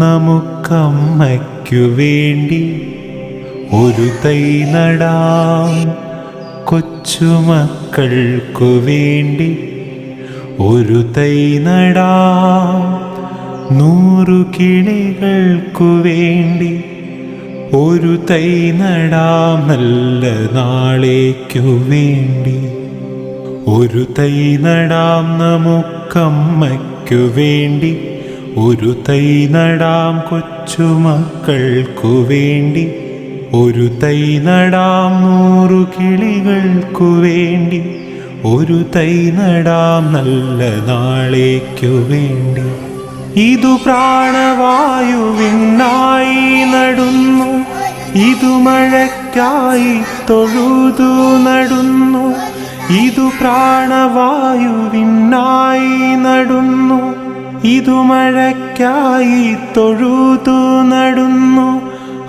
നമുക്കമ്മയ്ക്കു വേണ്ടി ഒരു തൈ നടാം, കൊച്ചുമക്കൾക്കു വേണ്ടി ഒരു തൈ നടാം, 100 കിളികൾക്കു വേണ്ടി ഒരു തൈ നടാം, നല്ല നാളേക്കു വേണ്ടി ഒരു തൈ നടാം. നമുക്കമ്മയ്ക്കു വേണ്ടി ഒരു തൈ നടാം, കൊച്ചുമക്കൾക്കു വേണ്ടി ഒരു തൈ നടാം, 100 കിളികൾക്കു വേണ്ടി ഒരു തൈ നടാം, നല്ല നാളേക്കു വേണ്ടി. ഇതു പ്രാണവായുവിനായി നടുന്നു, ഇതു മഴയ്ക്കായി തൊഴുതു നടുന്നു. ഇതു പ്രാണവായുവിനായി നടുന്നു, ഇതു മഴയ്ക്കായി തൊഴുതു നടുന്നു.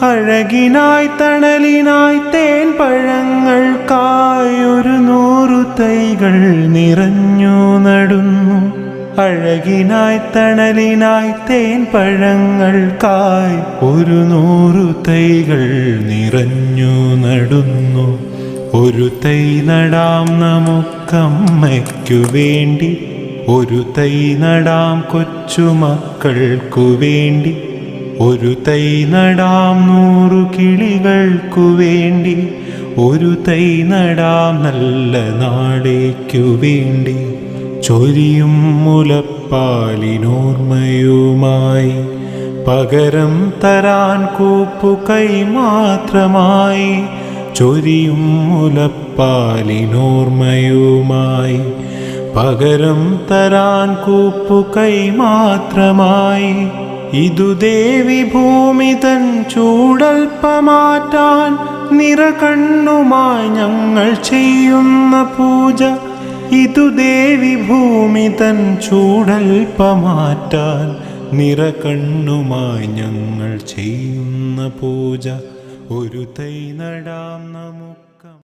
അഴകിനായി തണലിനായി തേൻ പഴങ്ങൾക്കായി 100 തൈകൾ നിറഞ്ഞു നടുന്നു. അഴകിനായി തണലിനായി തേൻ പഴങ്ങൾക്കായി 100 തൈകൾ നിറഞ്ഞു നടുന്നു. ഒരു തൈ നടാം, നമുക്കമ്മയ്ക്കു വേണ്ടി ഒരു തൈ നടാം, കൊച്ചുമക്കൾക്കു വേണ്ടി ഒരു തൈ നടാം, 100 കിളികൾക്കു വേണ്ടി ഒരു തൈ നടാം, നല്ല നാളേക്കു വേണ്ടി. ചൊരിയും മുലപ്പാലിനോർമ്മയുമായി പകരം തരാൻ കൂപ്പുകൈ മാത്രമായി. ചൊരിയും മുലപ്പാലിനോർമ്മയുമായി പകരം തരാൻ കൂപ്പുകൈ മാത്രമായി. ഇതു ദേവി ഭൂമി തൻ ചൂടൽപ്പമാറ്റാൻ നിറകണ്ണുമായി ഞങ്ങൾ ചെയ്യുന്ന പൂജ. ഇതു ദേവി ഭൂമി തൻ ചൂടൽപ്പമാറ്റാൻ നിറകണ്ണുമായി ഞങ്ങൾ ചെയ്യുന്ന പൂജ. ഒരു തൈ നടാം നമുക്ക്.